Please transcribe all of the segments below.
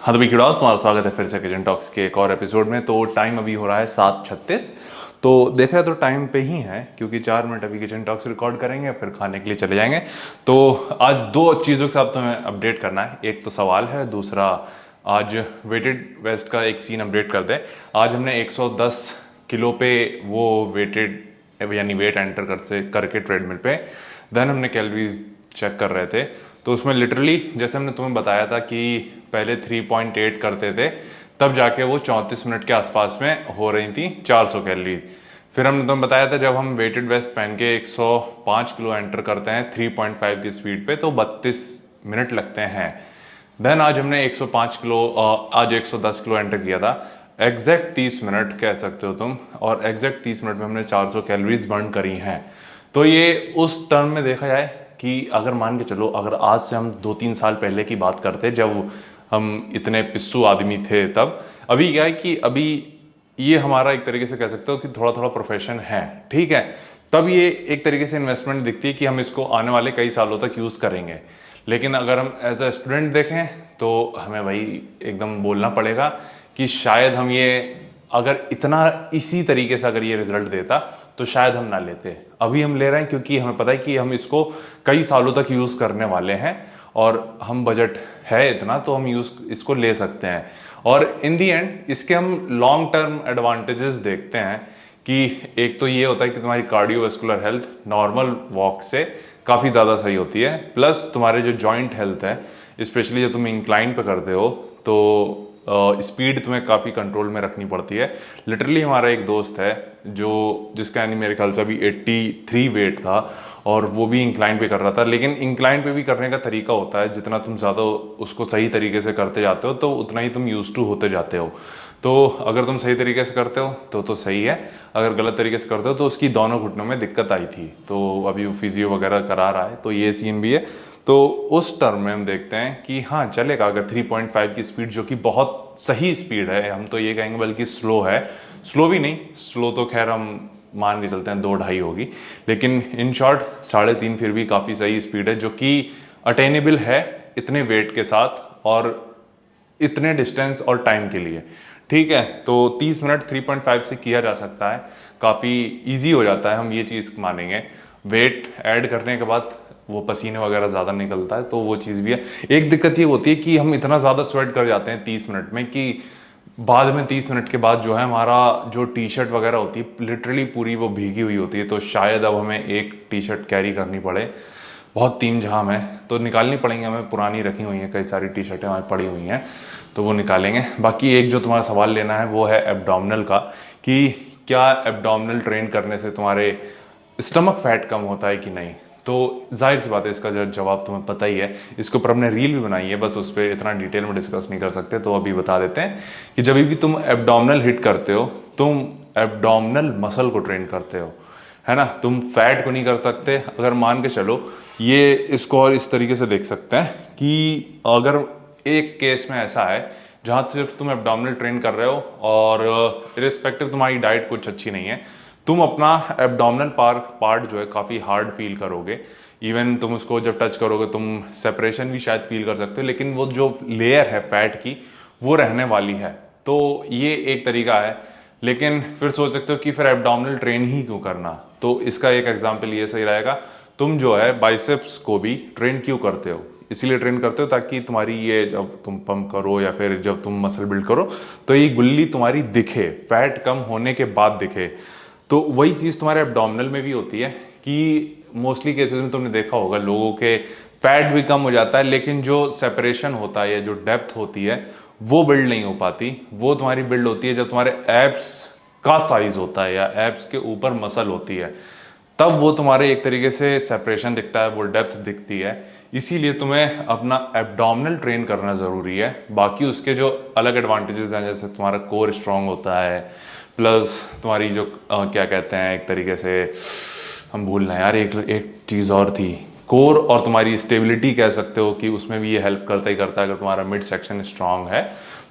हाँ तो विकीडॉस, तुम्हारा स्वागत है फिर से किचन टॉक्स के एक और एपिसोड में। तो टाइम अभी हो रहा है 7:36। तो देखा है तो टाइम पे ही है, क्योंकि 4 मिनट अभी किचन टॉक्स रिकॉर्ड करेंगे, फिर खाने के लिए चले जाएंगे। तो आज दो चीज़ों के साथ तुम्हें अपडेट करना है। एक तो सवाल है, दूसरा आज वेटेड वेस्ट का एक सीन अपडेट कर दे। आज हमने 110 किलो पे वो वेटेड यानी वेट एंटर करके ट्रेडमिल पे देन हमने कैलोरीज चेक कर रहे थे। तो उसमें लिटरली जैसे हमने तुम्हें बताया था कि पहले 3.8 करते थे, तब जाके वो 34 मिनट के आसपास में हो रही थी 400 कैलोरी। फिर हमने तुम्हें बताया था जब हम वेटेड वेस्ट पहन के 105 किलो एंटर करते हैं 3.5 की स्पीड पे तो 32 मिनट लगते हैं। देन आज हमने 105 किलो आज 110 किलो एंटर किया था। एग्जैक्ट 30 मिनट कह सकते हो तुम, और एग्जैक्ट 30 मिनट में हमने 400 कैलोरीज बर्न करी हैं। तो ये उस टर्म में देखा जाए कि अगर मान के चलो, अगर आज से हम 2-3 साल पहले की बात करते जब हम इतने पिस्सू आदमी थे, तब अभी क्या है कि अभी ये हमारा एक तरीके से कह सकते हो कि थोड़ा थोड़ा प्रोफेशन है, ठीक है। तब ये एक तरीके से इन्वेस्टमेंट दिखती है कि हम इसको आने वाले कई सालों तक यूज़ करेंगे। लेकिन अगर हम एज अ स्टूडेंट देखें तो हमें भाई एकदम बोलना पड़ेगा कि शायद हम ये, अगर इतना इसी तरीके से अगर ये रिजल्ट देता तो शायद हम ना लेते। अभी हम ले रहे हैं क्योंकि हमें पता है कि हम इसको कई सालों तक यूज़ करने वाले हैं, और हम बजट है इतना तो हम इसको ले सकते हैं। और इन दी एंड इसके हम लॉन्ग टर्म एडवांटेजेस देखते हैं कि एक तो ये होता है कि तुम्हारी कार्डियोवैस्कुलर हेल्थ नॉर्मल वॉक से काफ़ी ज़्यादा सही होती है, प्लस तुम्हारे जो जॉइंट हेल्थ है, स्पेशली जब तुम इंक्लाइन पे करते हो तो स्पीड तुम्हें काफ़ी कंट्रोल में रखनी पड़ती है। लिटरली हमारा एक दोस्त है जो जिसका यानी मेरे ख्याल से अभी 83 वेट था, और वो भी इंक्लाइन पे कर रहा था। लेकिन इंक्लाइन पे भी करने का तरीका होता है, जितना तुम ज़्यादा उसको सही तरीके से करते जाते हो तो उतना ही तुम यूज टू होते जाते हो। तो अगर तुम सही तरीके से करते हो तो सही है, अगर गलत तरीके से करते हो तो उसकी दोनों घुटनों में दिक्कत आई थी, तो अभी वो फिजियो वगैरह करा रहा है, तो ये सीन भी है। तो उस टर्म में हम देखते हैं कि हाँ चलेगा, अगर 3.5 की स्पीड जो कि बहुत सही स्पीड है, हम तो ये कहेंगे बल्कि स्लो है, स्लो भी नहीं, स्लो तो खैर हम मान के चलते हैं 2-2.5 होगी, लेकिन इन शॉर्ट 3.5 फिर भी काफ़ी सही स्पीड है जो कि अटेनेबल है इतने वेट के साथ और इतने डिस्टेंस और टाइम के लिए, ठीक है। तो 30 मिनट 3.5 से किया जा सकता है, काफ़ी इजी हो जाता है, हम ये चीज़ मानेंगे। वेट ऐड करने के बाद वो पसीने वगैरह ज़्यादा निकलता है, तो वो चीज़ भी है। एक दिक्कत ये होती है कि हम इतना ज़्यादा स्वेट कर जाते हैं 30 मिनट में कि बाद में 30 मिनट के बाद जो है हमारा जो टी शर्ट वगैरह होती है लिटरली पूरी वो भीगी हुई होती है। तो शायद अब हमें एक टी शर्ट कैरी करनी पड़े, बहुत तीन झाम है तो निकालनी पड़ेंगी हमें, पुरानी रखी हुई हैं कई सारी टी शर्टें हमारी पड़ी हुई हैं, तो वो निकालेंगे। बाकी एक जो तुम्हारा सवाल लेना है वो है एब्डोमिनल का, कि क्या एब्डोमिनल ट्रेन करने से तुम्हारे स्टमक फैट कम होता है कि नहीं। तो जाहिर सी बात है, इसका जवाब तुम्हें पता ही है, इसके ऊपर हमने रील भी बनाई है, बस उस पर इतना डिटेल में डिस्कस नहीं कर सकते, तो अभी बता देते हैं कि जब भी तुम एब्डोमिनल हिट करते हो तुम एब्डोमिनल मसल को ट्रेन करते हो, है ना, तुम फैट को नहीं कर सकते। अगर मान के चलो, ये इसको और इस तरीके से देख सकते हैं कि अगर एक केस में ऐसा है जहाँ सिर्फ तुम एब्डोमिनल ट्रेन कर रहे हो और इरिस्पेक्टिव तुम्हारी डाइट कुछ अच्छी नहीं है, तुम अपना एब्डोमिनल पार्ट जो है काफ़ी हार्ड फील करोगे। इवन तुम उसको जब टच करोगे तुम सेपरेशन भी शायद फील कर सकते हो, लेकिन वो जो लेयर है फैट की वो रहने वाली है। तो ये एक तरीका है। लेकिन फिर सोच सकते हो कि फिर एब्डोमिनल ट्रेन ही क्यों करना, तो इसका एक एग्जांपल ये सही रहेगा, तुम जो है बाइसेप्स को भी ट्रेन क्यों करते हो, इसीलिए ट्रेन करते हो ताकि तुम्हारी ये जब तुम पंप करो या फिर जब तुम मसल बिल्ड करो तो ये गुल्ली तुम्हारी दिखे, फैट कम होने के बाद दिखे। तो वही चीज़ तुम्हारे एब्डोमिनल में भी होती है कि मोस्टली केसेस में तुमने देखा होगा लोगों के फैट भी कम हो जाता है, लेकिन जो सेपरेशन होता है या जो डेप्थ होती है वो बिल्ड नहीं हो पाती। वो तुम्हारी बिल्ड होती है जब तुम्हारे एब्स का साइज होता है या एब्स के ऊपर मसल होती है, तब वो तुम्हारे एक तरीके से सेपरेशन दिखता है, वो डेप्थ दिखती है। इसीलिए तुम्हें अपना एब्डोमिनल ट्रेन करना ज़रूरी है। बाकी उसके जो अलग एडवांटेजेस हैं, जैसे तुम्हारा कोर स्ट्रांग होता है, प्लस तुम्हारी जो क्या कहते हैं, एक तरीके से हम भूल रहे हैं यार, एक चीज़ और थी, कोर और तुम्हारी स्टेबिलिटी कह सकते हो कि उसमें भी ये हेल्प करता ही करता है। अगर तुम्हारा मिड सेक्शन स्ट्रांग है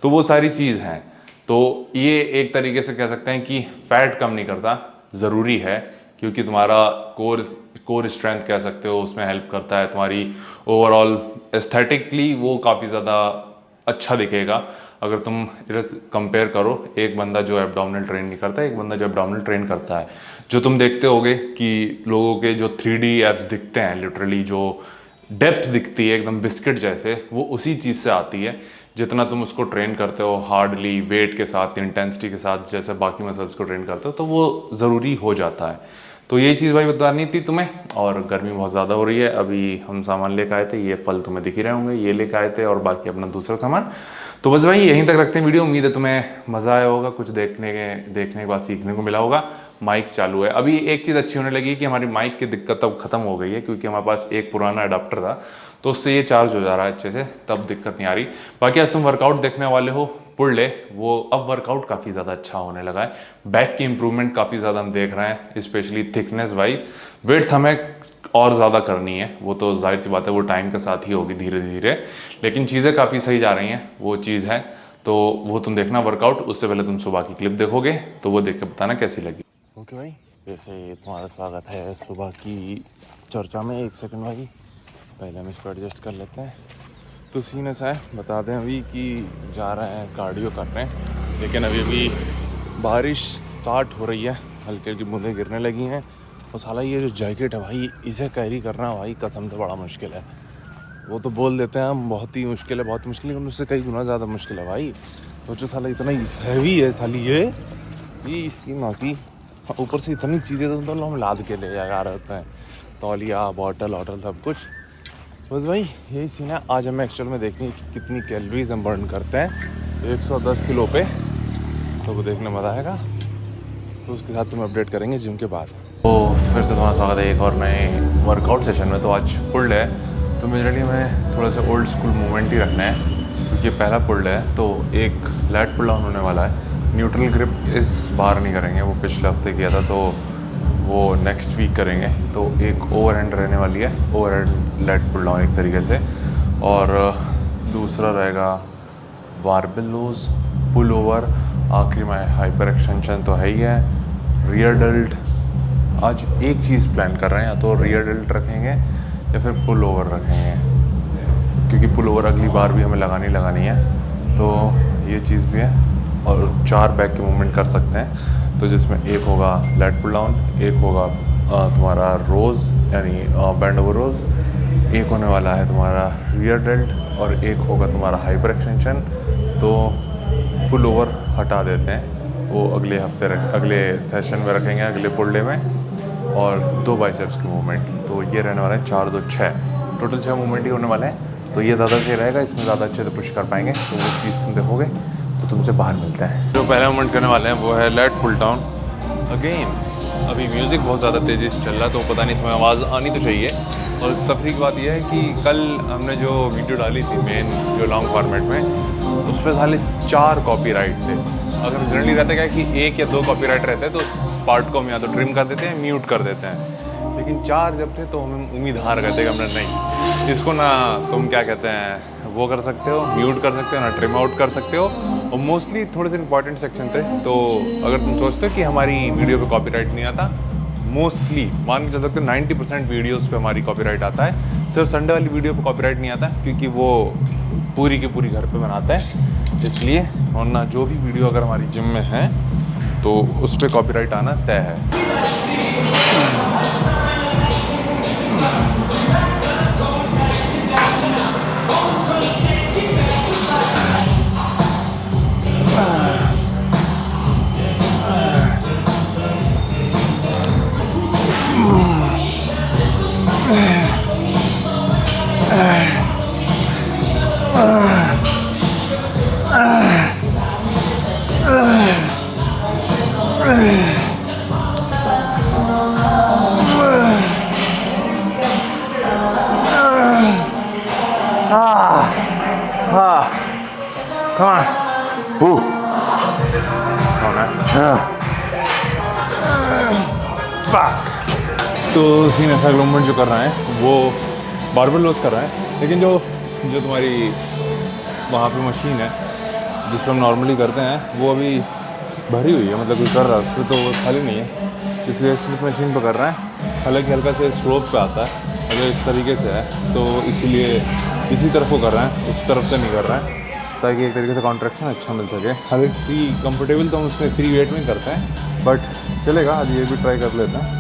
तो वो सारी चीज़ हैं। तो ये एक तरीके से कह सकते हैं कि फैट कम नहीं करता, ज़रूरी है, क्योंकि तुम्हारा कोर स्ट्रेंथ कह सकते हो उसमें हेल्प करता है, तुम्हारी ओवरऑल एस्थेटिकली वो काफ़ी ज़्यादा अच्छा दिखेगा अगर तुम कंपेयर करो एक बंदा जो एब्डोमिनल ट्रेन नहीं करता है, एक बंदा जो एब्डोमिनल ट्रेन करता है। जो तुम देखते होगे कि लोगों के जो 3D एब्स दिखते हैं, लिटरली जो डेप्थ दिखती है एकदम बिस्किट जैसे, वो उसी चीज़ से आती है। जितना तुम उसको ट्रेन करते हो हार्डली वेट के साथ, इंटेंसिटी के साथ, जैसे बाकी मसल्स को ट्रेन करते हो, तो वो ज़रूरी हो जाता है। तो ये चीज़ भाई बतानी थी तुम्हें। और गर्मी बहुत ज़्यादा हो रही है। अभी हम सामान लेकर आए थे, ये फल तुम्हें दिख ही रहे होंगे, ये लेकर आए थे और बाकी अपना दूसरा सामान। तो बस भाई यहीं तक रखते हैं वीडियो। उम्मीद है तुम्हें मज़ा आया होगा, कुछ देखने के बाद सीखने को मिला होगा। माइक चालू है। अभी एक चीज़ अच्छी होने लगी कि हमारी माइक की दिक्कत अब ख़त्म हो गई है, क्योंकि हमारे पास एक पुराना अडाप्टर था तो उससे ये चार्ज हो जा रहा है अच्छे से, तब दिक्कत नहीं आ रही। बाकी आज तुम वर्कआउट देखने वाले हो पुल डे, वो अब वर्कआउट काफ़ी ज़्यादा अच्छा होने लगा है। बैक की इंप्रूवमेंट काफ़ी ज़्यादा हम देख रहे हैं, स्पेशली थिकनेस वाइज। वेट हमें और ज़्यादा करनी है, वो तो जाहिर सी बात है, वो टाइम के साथ ही होगी धीरे धीरे, लेकिन चीज़ें काफ़ी सही जा रही हैं, वो चीज़ है। तो वो तुम देखना वर्कआउट, उससे पहले तुम सुबह की क्लिप देखोगे, तो वो देख के बताना कैसी लगी। ओके भाई, वैसे तुम्हारा स्वागत है सुबह की चर्चा में। एक सेकंड भाई, पहले हम इसको एडजस्ट कर लेते हैं। तो सीन ऐसा है, बता दें अभी कि जा रहे हैं कार्डियो कर रहे हैं, लेकिन अभी बारिश स्टार्ट हो रही है, हल्की हल्की बूंदें गिरने लगी हैं। और साला ये जो जैकेट है भाई, इसे कैरी करना भाई कसम से बड़ा मुश्किल है। वो तो बोल देते हैं हम बहुत ही मुश्किल है, बहुत मुश्किल है, लेकिन उससे कई गुना ज़्यादा मुश्किल है भाई। तो जो साला इतना हैवी है साली, ये इसकी माँ की, ऊपर से इतनी चीज़ें तो हम लाद के ले जा रहे होते हैं, तौलिया बॉटल वॉटल सब कुछ। बस भाई यही सीन है। आज हमें एक्चुअल में देखनी कि कितनी कैलोरीज हम बर्न करते हैं 110 किलो पे, तो वो देखने मज़ा आएगा। तो उसके साथ तुम्हें अपडेट करेंगे जिम के बाद। तो फिर से तुम्हारा स्वागत है एक और नए वर्कआउट सेशन में। तो आज पुल है, तो मेजरली हमें थोड़ा सा ओल्ड स्कूल मूवमेंट ही रखना है, क्योंकि पहला पुल है। तो एक लैट पुल डाउन होने वाला है। न्यूट्रल ग्रिप इस बार नहीं करेंगे, वो पिछले हफ्ते किया था, तो वो नेक्स्ट वीक करेंगे। तो एक ओवर हैंड रहने वाली है, over hand lat pull down एक तरीके से। और दूसरा रहेगा बारबेल पुल ओवर। आखिरी में हाइपर एक्सटेंशन तो है ही है। रियर डेल्ट आज एक चीज़ प्लान कर रहे हैं, या तो रियर डेल्ट रखेंगे या फिर पुल ओवर रखेंगे, क्योंकि पुल ओवर अगली बार भी हमें लगानी है। तो ये चीज़ भी है। और 4 बैक के मूवमेंट कर सकते हैं, तो जिसमें एक होगा लेट पुल डाउन, एक होगा तुम्हारा रोज़ यानी बैंड ओवर रोज़, एक होने वाला है तुम्हारा रियर डेल्ट, और एक होगा तुम्हारा हाइपर एक्सटेंशन। तो पुल ओवर हटा देते हैं, वो अगले सेशन में रखेंगे, अगले पुल डे में। और 2 बाइसेप्स की मूवमेंट, तो ये रहने वाला है 4 2 6, टोटल 6 मूवमेंट ही होने वाले हैं। तो ये ज़्यादा सही रहेगा, इसमें ज़्यादा अच्छे से पुश कर पाएंगे। तो वो चीज़ तुम देखोगे, तो तुमसे बाहर मिलता है। जो पहला मूवमेंट करने वाले हैं वो है लेट पुल डाउन अगेन। अभी म्यूज़िक बहुत ज़्यादा तेज़ी से चल रहा है, तो पता नहीं तुम्हें आवाज़ आनी तो चाहिए। और तफरीक की बात यह है कि कल हमने जो वीडियो डाली थी मेन जो लॉन्ग फॉर्मेट में, उस पर साले 4 कॉपीराइट थे। अगर जनरली रहता है कि 1 या 2 कॉपीराइट रहते हैं, तो पार्ट को हम या तो ट्रिम कर देते हैं, म्यूट कर देते हैं। लेकिन 4 जब थे तो हमें उम्मीद हार गए थे कि हमने नहीं, इसको ना तुम क्या कहते हैं वो कर सकते हो, म्यूट कर सकते हो, ना ट्रिम आउट कर सकते हो। और मोस्टली थोड़े से इंपॉर्टेंट सेक्शन थे, तो अगर तुम सोचते हो कि हमारी वीडियो पे कॉपीराइट नहीं आता, मोस्टली मान के चल सकते हो 90% वीडियोस पे हमारी कॉपीराइट आता है। सिर्फ संडे वाली वीडियो पे कॉपीराइट नहीं आता, क्योंकि वो पूरी की पूरी घर पे बनाता है, इसलिए। वरना जो भी वीडियो अगर हमारी जिम में है तो उस पर कॉपीराइट आना तय है। Come on. Ooh. Come on, man. Fuck. तो सीन ऐसा मूवमेंट जो कर रहा है वो बारबेल रोज कर रहा है, लेकिन जो तुम्हारी वहाँ पे मशीन है जिस पर हम नॉर्मली करते हैं, वो अभी भरी हुई है, मतलब कोई कर रहा है उस पर, तो वो खाली नहीं है, इसलिए स्मिथ मशीन पर कर रहा है। हालांकि हल्का से स्लोप पे आता है, अगर इस तरीके से है तो इसीलिए इसी तरफ को कर रहा है, उस तरफ से नहीं कर रहा है। ताकि एक तरीके से कॉन्ट्रैक्शन अच्छा मिल सके। हालांकि फ्री कंफर्टेबल तो हम उसमें फ्री वेट में करते हैं, बट चलेगा, आज ये भी ट्राई कर लेते हैं।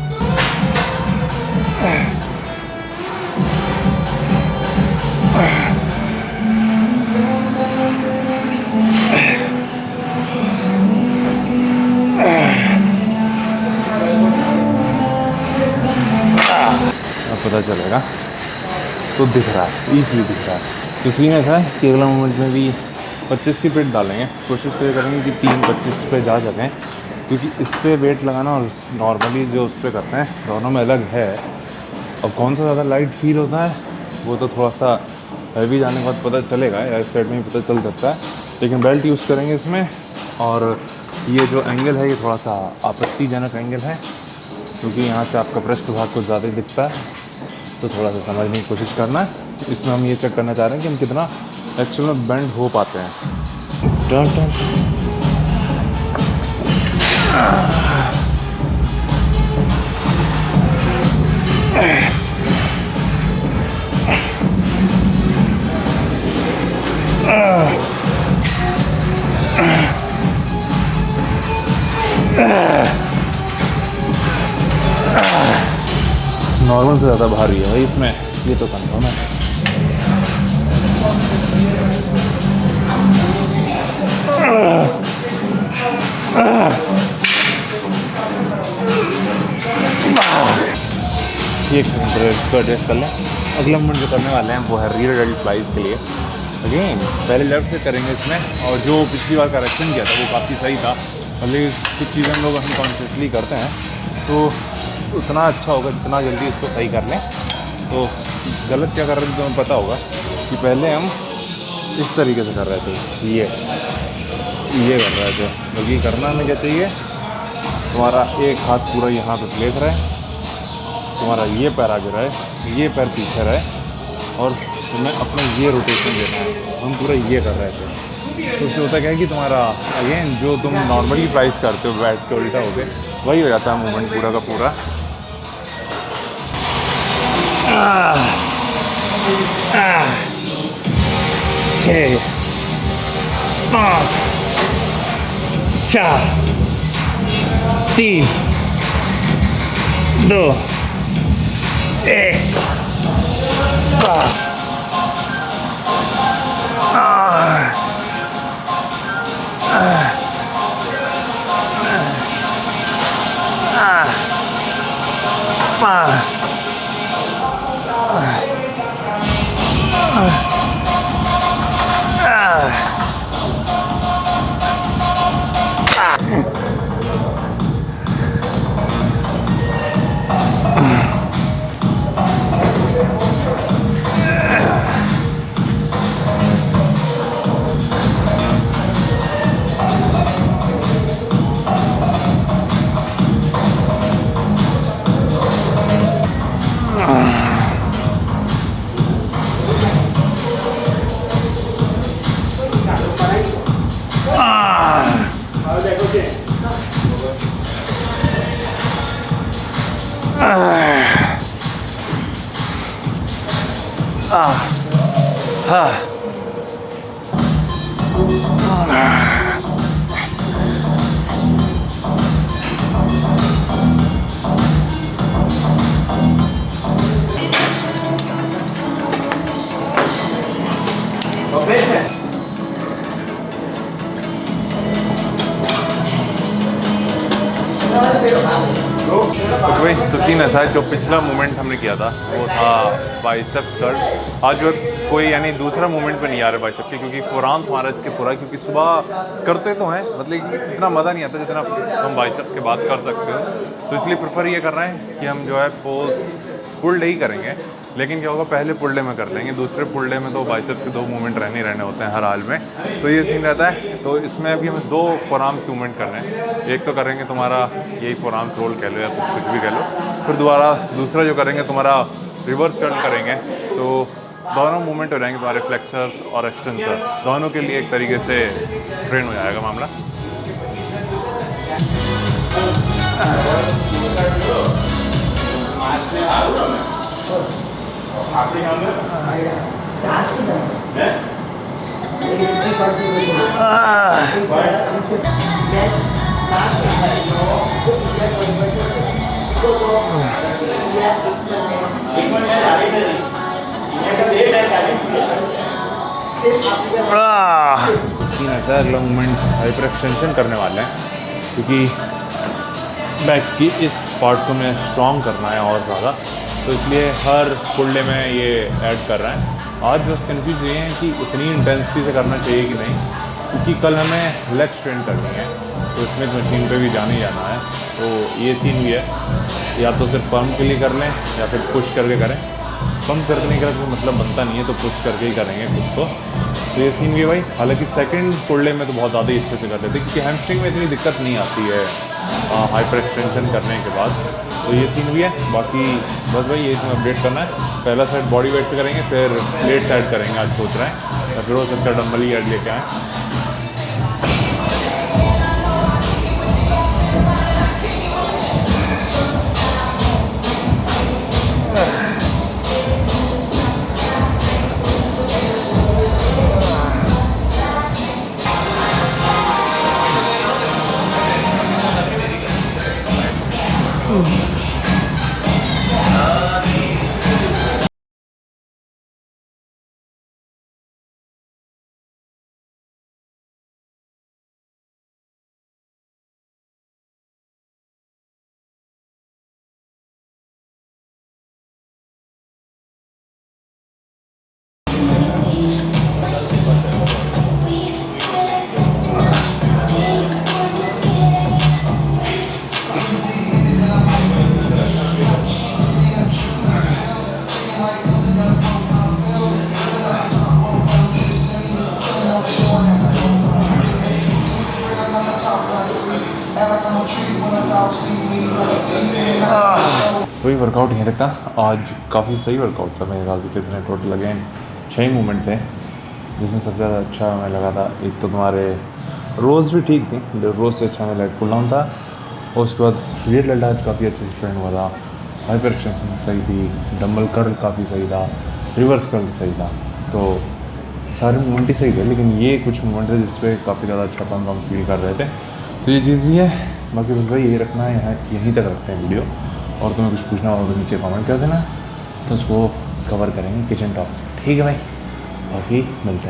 अब पता चलेगा। तो दिख रहा है, ईजली दिख रहा है। तो सीन ऐसा है कि अगला मोमेंट में भी 25 की वेट डालेंगे। कोशिश तो ये करेंगे कि 3-25 पे जा सकें, क्योंकि इस पर वेट लगाना और नॉर्मली जो उस पर करते हैं दोनों में अलग है। अब कौन सा ज़्यादा लाइट फील होता है वो तो थोड़ा सा हैवी जाने के बाद पता चलेगा, या इस साइड में ही पता चल सकता है। लेकिन बेल्ट यूज़ करेंगे इसमें, और ये जो एंगल है ये थोड़ा सा आपत्तिजनक एंगल है, क्योंकि यहाँ से आपका पृष्ठ भाग कुछ ज़्यादा दिखता है। तो थोड़ा सा समझने की कोशिश करना है। इसमें हम ये चेक करना चाह रहे हैं कि हम कितना एक्चुअल में बेंड हो पाते हैं। टर्न टर्न नॉर्मल से ज़्यादा भारी है भाई इसमें, ये तो कंफर्म है। ये इसको एडजस्ट कर लें। अगला मूवमेंट जो करने वाले हैं वो है रियर डेल्ट फ्लाइज के लिए। अगेन पहले लेफ्ट से करेंगे इसमें, और जो पिछली बार करेक्शन किया था वो काफ़ी सही था। मतलब कुछ चीज़ें हम लोग अनकॉन्शियसली करते हैं, तो उतना अच्छा होगा जितना जल्दी इसको सही कर लें। तो गलत क्या कर रहे थे तो हमें पता होगा कि पहले हम इस तरीके से कर रहे थे, ये कर रहे थे। तो ये करना हमें क्या चाहिए, तुम्हारा एक हाथ पूरा यहाँ पे प्लेस रहे, तुम्हारा ये पैर आगे रहे, ये पैर पीछे रहे, और तुम्हें अपना ये रोटेशन देना है। हम पूरा ये कर रहे थे। तो उससे होता क्या है कि तुम्हारा अगेन जो तुम नॉर्मली प्राइस करते हो बैठ के उल्टा होके, वही हो जाता है मूवमेंट पूरा का पूरा। छः, 5, 4, 3, 2, 1। ओके भाई, तो सीन ऐसा है, जो पिछला मूवमेंट हमने किया था वो था बाइसेप्स कर्ल। आज जो कोई यानी दूसरा मूवमेंट पे नहीं आ रहा बाइसेप के, क्योंकि फोरआर्म हमारा इसके पूरा, क्योंकि सुबह करते तो हैं, मतलब इतना मज़ा नहीं आता जितना हम बाइसेप्स के बाद कर सकते हो। तो इसलिए प्रेफर ये कर रहे हैं कि हम जो है पोस्ट पुल डे ही करेंगे। लेकिन क्या होगा, पहले पुल डे में कर लेंगे, दूसरे पुल डे में तो बाइसेप्स के 2 मूवमेंट रहने होते हैं हर हाल में। तो ये सीन रहता है। तो इसमें अभी हमें 2 फोरआर्म्स के मूवमेंट करने हैं। एक तो करेंगे तुम्हारा यही फोरआर्म्स रोल कह लो या कुछ भी कह लो, फिर दोबारा दूसरा जो करेंगे तुम्हारा रिवर्स कर्ल करेंगे। तो दोनों मूवमेंट हो जाएंगे तुम्हारे फ्लेक्सर्स और एक्सटेंसर, दोनों के लिए एक तरीके से ट्रेन हो जाएगा मामला। तीन ऐसा अगला मूवमेंट हाइपर एक्सटेंशन करने वाले हैं, क्योंकि बैक की इस पार्ट को मैं स्ट्रॉन्ग करना है और ज़्यादा, तो इसलिए हर पुल डे में ये ऐड कर रहा है। आज बस कन्फ्यूज ये है कि इतनी इंटेंसिटी से करना चाहिए कि नहीं, क्योंकि कल हमें लेग स्ट्रेन करनी है, तो इसमें मशीन पे भी जाना ही जाना है। तो ये सीन भी है, या तो सिर्फ पंप के लिए कर लें या फिर पुश करके करें। पंप करने का कोई मतलब बनता नहीं है, तो पुश करके ही करेंगे खुद को। तो ये सीन भी है भाई। हालांकि सेकंड पुल डे में तो बहुत ज़्यादा ही अच्छे से कर लेते, क्योंकि हैमस्ट्रिंग में इतनी दिक्कत नहीं आती है हाइपर एक्सटेंशन करने के बाद। तो ये सीन भी है। बाकी बस भाई ये इसमें अपडेट करना है। पहला सेट बॉडी वेट से करेंगे, फिर प्लेट्स ऐड करेंगे आज सोच रहे हैं, या फिर हो सकता है डम्बल ही ऐड लेके आएँ। वही वर्कआउट नहीं लगता। आज काफ़ी सही वर्कआउट था मेरे ख्याल से। कितने टोटल लगे 6 मूवमेंट थे, जिसमें सबसे ज़्यादा अच्छा हमें लगा था, एक तो तुम्हारे रोज़ भी ठीक थी, रोज़ से अच्छा हमें लेग पुल डाउन था, और उसके बाद वेट लेल्ट आज काफ़ी अच्छे से ट्रेंड हुआ था, हाइपर एक्सटेंशन सही थी, डम्बल कर्ल काफ़ी सही था, रिवर्स कर्ल सही था। तो सारे मूवमेंट ही सही थे, लेकिन ये कुछ मूवमेंट थे जिस पर काफ़ी ज़्यादा अच्छा पंप हम फील कर रहे थे। तो ये चीज़ भी है। बाकी बस भाई ये रखना है, यहीं तक रखते हैं वीडियो, और तुम्हें कुछ पूछना होगा तो नीचे कमेंट कर देना, तो उसको कवर करेंगे किचन टॉक से। ठीक है भाई, बाकी मिलते हैं।